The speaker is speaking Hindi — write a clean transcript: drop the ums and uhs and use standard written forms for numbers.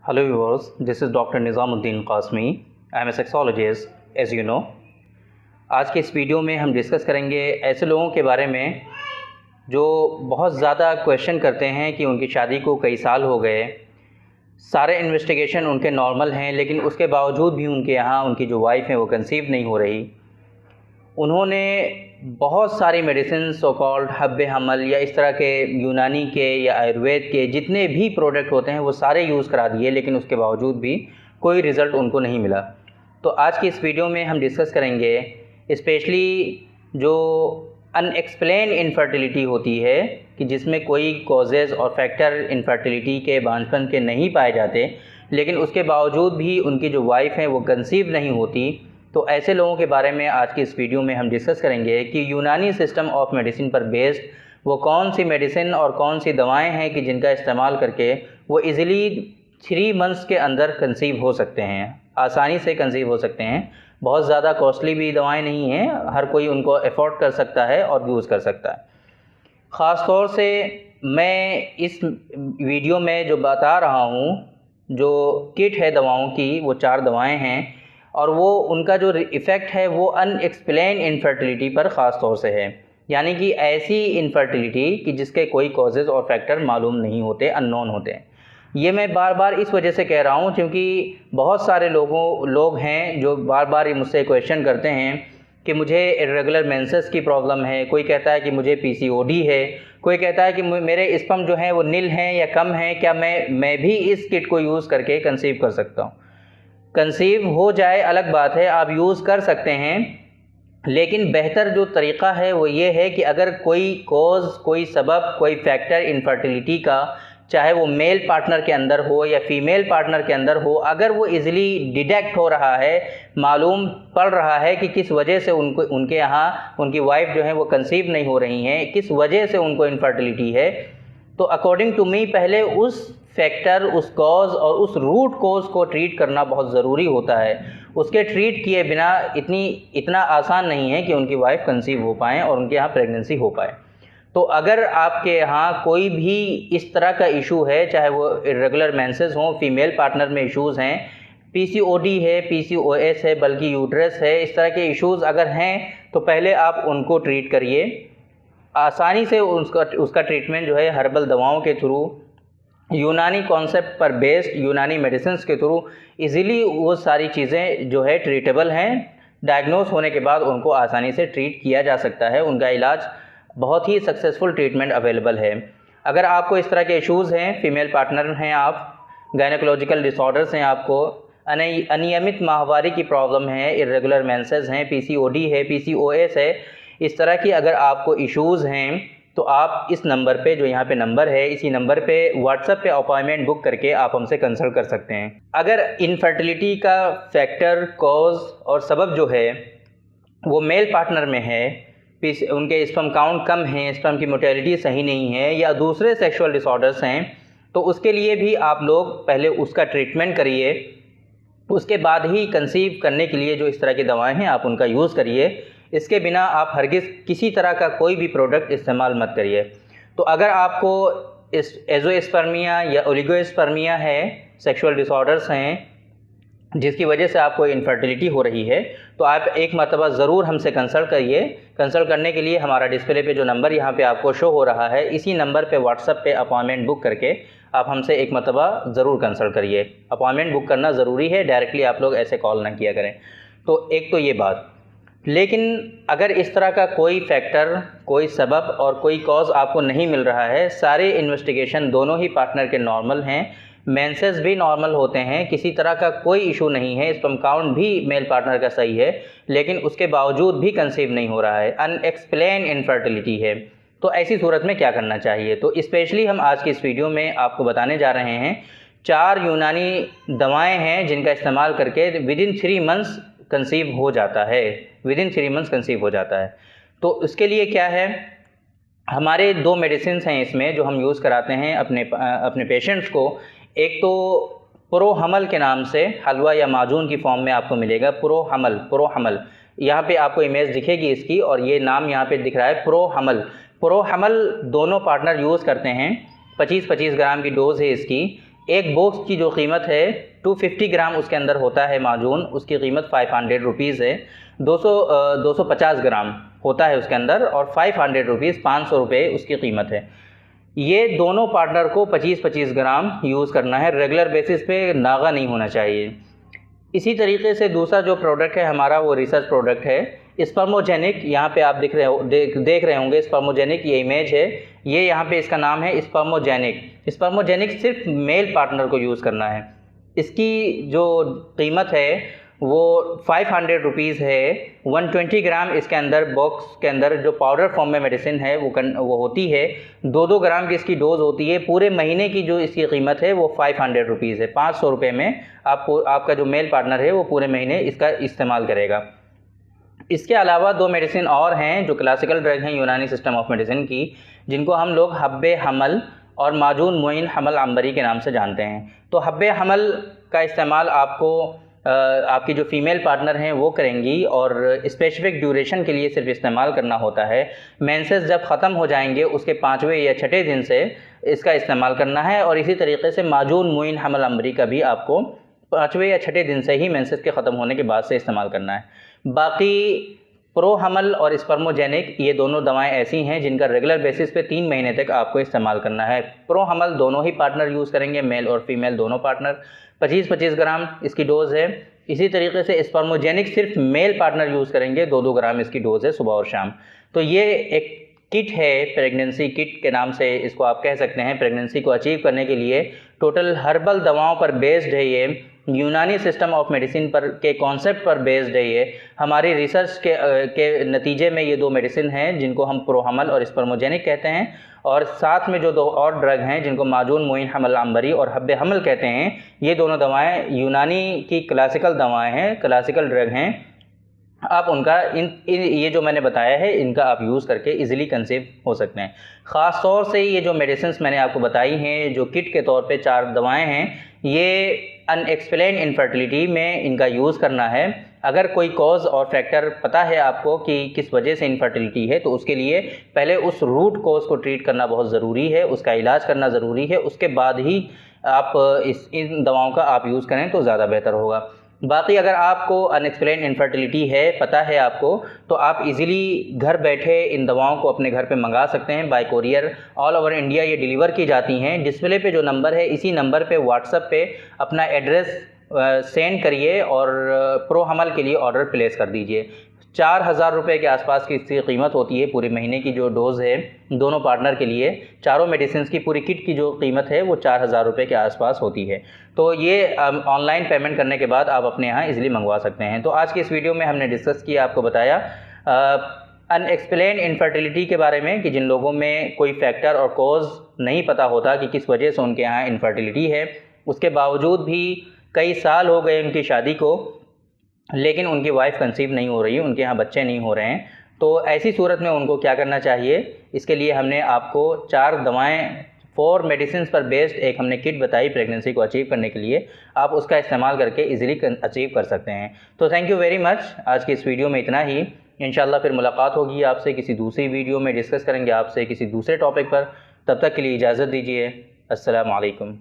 Hello viewers, this is Dr. Nizamuddin Qasmi. I am a sexologist, as you know. आज के इस वीडियो में हम डिस्कस करेंगे ऐसे लोगों के बारे में जो बहुत ज़्यादा क्वेश्चन करते हैं कि उनकी शादी को कई साल हो गए, सारे इन्वेस्टिगेशन उनके नॉर्मल हैं, लेकिन उसके बावजूद भी उनके यहाँ उनकी जो वाइफ है वो कंसीव नहीं हो रही। उन्होंने बहुत सारी मेडिसिन सो कॉल्ड हब्बे हमल या इस तरह के यूनानी के या आयुर्वेद के जितने भी प्रोडक्ट होते हैं वो सारे यूज़ करा दिए, लेकिन उसके बावजूद भी कोई रिज़ल्ट उनको नहीं मिला। तो आज की इस वीडियो में हम डिस्कस करेंगे स्पेशली जो अनएक्सप्लेन इनफर्टिलिटी होती है कि जिसमें कोई कॉजेज़ और फैक्टर इनफर्टिलिटी के बांझपन के नहीं पाए जाते, लेकिन उसके बावजूद भी उनकी जो वाइफ है वो कंसीव नहीं होती। तो ऐसे लोगों के बारे में आज की इस वीडियो में हम डिस्कस करेंगे कि यूनानी सिस्टम ऑफ मेडिसिन पर बेस्ड वो कौन सी मेडिसिन और कौन सी दवाएं हैं कि जिनका इस्तेमाल करके वो इजीली 3 मंथ्स के अंदर कंसीव हो सकते हैं, आसानी से कंसीव हो सकते हैं। बहुत ज़्यादा कॉस्टली भी दवाएं नहीं हैं, हर कोई उनको अफोर्ड कर सकता है और यूज़ कर सकता है। ख़ास तौर से मैं इस वीडियो में जो बता रहा हूँ, जो किट है दवाओं की, वो 4 दवाएं हैं और वो उनका जो इफ़ेक्ट है वो अनएक्सप्लेन इनफर्टिलिटी पर ख़ास तौर से है, यानी कि ऐसी इनफर्टिलिटी कि जिसके कोई कॉजेज़ और फैक्टर मालूम नहीं होते, अननोन होते हैं। ये मैं बार बार इस वजह से कह रहा हूँ क्योंकि बहुत सारे लोग हैं जो बार बार मुझसे क्वेश्चन करते हैं कि मुझे इर्रेगुलर मेंसेस की प्रॉब्लम है, कोई कहता है कि मुझे पीसीओडी है, कोई कहता है कि मेरे स्पर्म जो हैं वो नील हैं या कम हैं, क्या मैं भी इस किट को यूज़ करके कंसीव कर सकता हूँ। कंसीव हो जाए अलग बात है, आप यूज़ कर सकते हैं, लेकिन बेहतर जो तरीक़ा है वो ये है कि अगर कोई कॉज़, कोई सबब, कोई फैक्टर इनफर्टिलिटी का, चाहे वो मेल पार्टनर के अंदर हो या फीमेल पार्टनर के अंदर हो, अगर वो इजीली डिटेक्ट हो रहा है, मालूम पड़ रहा है कि किस वजह से उनके यहाँ उनकी वाइफ जो है वो कंसीव नहीं हो रही हैं, किस वजह से उनको इनफर्टिलिटी है, तो अकॉर्डिंग टू मी पहले उस फैक्टर, उस कॉज और उस रूट कॉज को ट्रीट करना बहुत ज़रूरी होता है। उसके ट्रीट किए बिना इतना आसान नहीं है कि उनकी वाइफ कंसीव हो पाएँ और उनके यहाँ प्रेगनेंसी हो पाए। तो अगर आपके यहाँ कोई भी इस तरह का इशू है, चाहे वो इर्रेगुलर मेंसेस हों, फीमेल पार्टनर में इश्यूज़ हैं, पीसीओडी है, पीसीओएस है, बल्कि यूट्रस है, इस तरह के इश्यूज़ अगर हैं तो पहले आप उनको ट्रीट करिए। आसानी से उसका ट्रीटमेंट जो है हर्बल दवाओं के थ्रू, यूनानी कॉन्सेप्ट पर बेस्ड यूनानी मेडिसिन्स के थ्रू इजीली वो सारी चीज़ें जो है ट्रीटेबल हैं। डायग्नोस होने के बाद उनको आसानी से ट्रीट किया जा सकता है, उनका इलाज बहुत ही सक्सेसफुल ट्रीटमेंट अवेलेबल है। अगर आपको इस तरह के इश्यूज़ हैं, फीमेल पार्टनर हैं आप, गायनोकोलॉजिकल डिसऑर्डर्स हैं आपको, अनियमित माहवारी की प्रॉब्लम है, इर्रेगुलर मेंसेस हैं, पीसीओडी है, पीसीओएस है, इस तरह की अगर आपको इश्यूज़ हैं तो आप इस नंबर पे, जो यहाँ पे नंबर है, इसी नंबर पे व्हाट्सएप पे अपॉइंटमेंट बुक करके आप हमसे कंसल्ट कर सकते हैं। अगर इनफर्टिलिटी का फैक्टर, कॉज और सबब जो है वो मेल पार्टनर में है, उनके स्पर्म काउंट कम है, स्पर्म की मोटेलिटी सही नहीं है या दूसरे सेक्सुअल डिसऑर्डर्स हैं, तो उसके लिए भी आप लोग पहले उसका ट्रीटमेंट करिए। उसके बाद ही कंसीव करने के लिए जो इस तरह की दवाएं हैं आप उनका यूज़ करिए। इसके बिना आप हरगिज़ किसी तरह का कोई भी प्रोडक्ट इस्तेमाल मत करिए। तो अगर आपको इस एजोस्पर्मिया या ओलिगोस्पर्मिया है, सेक्सुअल डिसऑर्डर्स हैं जिसकी वजह से आपको इनफर्टिलिटी हो रही है, तो आप एक मरतबा ज़रूर हमसे कंसल्ट करिए। कंसल्ट करने के लिए हमारा डिस्प्ले पे जो नंबर यहाँ पे आपको शो हो रहा है, इसी नंबर पे व्हाट्सएप पे अपॉइंटमेंट बुक करके आप हमसे एक मरतबा ज़रूर कंसल्ट करिए। अपॉइंटमेंट बुक करना ज़रूरी है, डायरेक्टली आप लोग ऐसे कॉल ना किया करें। तो एक तो ये बात। लेकिन अगर इस तरह का कोई फैक्टर, कोई सबब और कोई कॉज आपको नहीं मिल रहा है, सारे इन्वेस्टिगेशन दोनों ही पार्टनर के नॉर्मल हैं, मेंसेस भी नॉर्मल होते हैं, किसी तरह का कोई इशू नहीं है, स्पर्म काउंट भी मेल पार्टनर का सही है, लेकिन उसके बावजूद भी कंसीव नहीं हो रहा है, अनएक्सप्लेन इनफर्टिलिटी है, तो ऐसी सूरत में क्या करना चाहिए। तो स्पेशली हम आज की इस वीडियो में आपको बताने जा रहे हैं 4 यूनानी दवाएं हैं जिनका इस्तेमाल करके विदिन 3 मंथ्स कंसीव हो जाता है, विदिन 3 मंथ्स कंसीव हो जाता है। तो उसके लिए क्या है, हमारे 2 मेडिसिन्स हैं इसमें जो हम यूज़ कराते हैं अपने पेशेंट्स को। एक तो प्रो हमल के नाम से हलवा या माजून की फॉर्म में आपको मिलेगा, प्रो हमल। यहाँ पे आपको इमेज दिखेगी इसकी और ये नाम यहाँ पे दिख रहा है प्रो हमल। दोनों पार्टनर यूज़ करते हैं, 25-25 ग्राम की डोज़ है इसकी। एक बॉक्स की जो कीमत है 250 ग्राम उसके अंदर होता है माजून, उसकी कीमत 500 रुपीज़ है। 250 ग्राम होता है उसके अंदर और 500 रुपीज़ 500 रुपये उसकी कीमत है। ये दोनों पार्टनर को 25-25 ग्राम यूज़ करना है, रेगुलर बेसिस पे नागा नहीं होना चाहिए। इसी तरीके से दूसरा जो प्रोडक्ट है हमारा वो रिसर्च प्रोडक्ट है स्पर्मोजेनिक। यहाँ पे आप देख रहे होंगे स्पर्मोजेनिक, ये इमेज है, ये यहाँ पे इसका नाम है स्पर्मोजेनिक। स्पर्मोजेनिक सिर्फ मेल पार्टनर को यूज़ करना है। इसकी जो कीमत है वो 500 रुपीज़ है। 120 ग्राम इसके अंदर बॉक्स के अंदर जो पाउडर फॉर्म में मेडिसिन है वो होती है। 2-2 ग्राम की इसकी डोज होती है। पूरे महीने की जो इसकी कीमत है वो 500 रुपीज़ है। 500 रुपये में आपका जो मेल पार्टनर है वो पूरे महीने इसका इस्तेमाल करेगा। इसके अलावा 2 मेडिसिन और हैं जो क्लासिकल ड्रग हैं यूनानी सिस्टम ऑफ मेडिसिन की, जिनको हम लोग हब्बे हमल और माजून मुइन हमल अंबरी के नाम से जानते हैं। तो हब्बे हमल का इस्तेमाल आपकी जो फीमेल पार्टनर हैं वो करेंगी और स्पेसिफिक ड्यूरेशन के लिए सिर्फ इस्तेमाल करना होता है। मेंसेस जब ख़त्म हो जाएंगे उसके 5वें या 6ठे दिन से इसका इस्तेमाल करना है। और इसी तरीके से माजून मुइन हमल अंबरी का भी आपको 5वें या 6ठे दिन से ही मेंसेस के ख़त्म होने के बाद से इस्तेमाल करना है। बाकी प्रो हमल और स्पर्मोजेनिक ये दोनों दवाएं ऐसी हैं जिनका रेगुलर बेसिस पे 3 महीने तक आपको इस्तेमाल करना है। प्रो हमल दोनों ही पार्टनर यूज़ करेंगे, मेल और फीमेल दोनों पार्टनर। 25-25 ग्राम इसकी डोज़ है। इसी तरीके से स्पर्मोजेनिक सिर्फ मेल पार्टनर यूज़ करेंगे, 2-2 ग्राम इसकी डोज़ है सुबह और शाम। तो ये एक किट है, प्रेगनेंसी किट के नाम से इसको आप कह सकते हैं। प्रेगनेंसी को अचीव करने के लिए टोटल हर्बल दवाओं पर बेस्ड है ये, यूनानी सिस्टम ऑफ मेडिसिन पर के कॉन्सेप्ट पर बेस्ड है ये। हमारी रिसर्च के नतीजे में ये 2 मेडिसिन हैं जिनको हम प्रो हमल और स्पर्मोजेनिक कहते हैं, और साथ में जो 2 और ड्रग हैं जिनको माजून मुइन हमल अंबरी और हब्बे हमल कहते हैं, ये दोनों दवाएं यूनानी की क्लासिकल दवाएं हैं, क्लासिकल ड्रग हैं। आप उनका ये जो मैंने बताया है इनका आप यूज़ करके इजीली कंसीव हो सकते हैं। ख़ास तौर से ये जो मेडिसिन मैंने आपको बताई हैं जो किट के तौर पे 4 दवाएं हैं, ये अनएक्सप्लेन इनफर्टिलिटी में इनका यूज़ करना है। अगर कोई कॉज और फैक्टर पता है आपको कि किस वजह से इनफर्टिलिटी है, तो उसके लिए पहले उस रूट कॉज को ट्रीट करना बहुत ज़रूरी है, उसका इलाज करना ज़रूरी है। उसके बाद ही आप इन दवाओं का आप यूज़ करें तो ज़्यादा बेहतर होगा। बाकी अगर आपको अनएक्सप्लेन इनफर्टिलिटी है, पता है आपको, तो आप इजीली घर बैठे इन दवाओं को अपने घर पे मंगा सकते हैं bye courier. All over India ये डिलीवर की जाती हैं। डिस्प्ले पे जो नंबर है इसी नंबर पे व्हाट्सएप पे अपना एड्रेस सेंड करिए और प्रो हमल के लिए ऑर्डर प्लेस कर दीजिए। 4000 रुपये के आसपास की इसकी कीमत होती है पूरे महीने की। जो डोज़ है दोनों पार्टनर के लिए, चारों मेडिसिन की पूरी किट की जो कीमत है वो 4000 रुपये के आसपास होती है। तो ये ऑनलाइन पेमेंट करने के बाद आप अपने यहाँ इजीली मंगवा सकते हैं। तो आज की इस वीडियो में हमने डिस्कस किया, आपको बताया अनएक्सप्लेन इनफर्टिलिटी के बारे में कि जिन लोगों में कोई फैक्टर और कॉज नहीं पता होता कि किस वजह से उनके यहाँ इनफर्टिलिटी है, उसके बावजूद भी कई साल हो गए उनकी शादी को, लेकिन उनकी वाइफ कंसीव नहीं हो रही, उनके यहाँ बच्चे नहीं हो रहे हैं। तो ऐसी सूरत में उनको क्या करना चाहिए, इसके लिए हमने आपको 4 दवाएं 4 मेडिसिन पर बेस्ड एक हमने किट बताई प्रेगनेंसी को अचीव करने के लिए। आप उसका इस्तेमाल करके इजीली अचीव कर सकते हैं। तो थैंक यू वेरी मच। आज की इस वीडियो में इतना ही। इंशाल्लाह फिर मुलाकात होगी आपसे किसी दूसरी वीडियो में, डिस्कस करेंगे आपसे किसी दूसरे टॉपिक पर। तब तक के लिए इजाज़त दीजिए। अस्सलामु अलैकुम।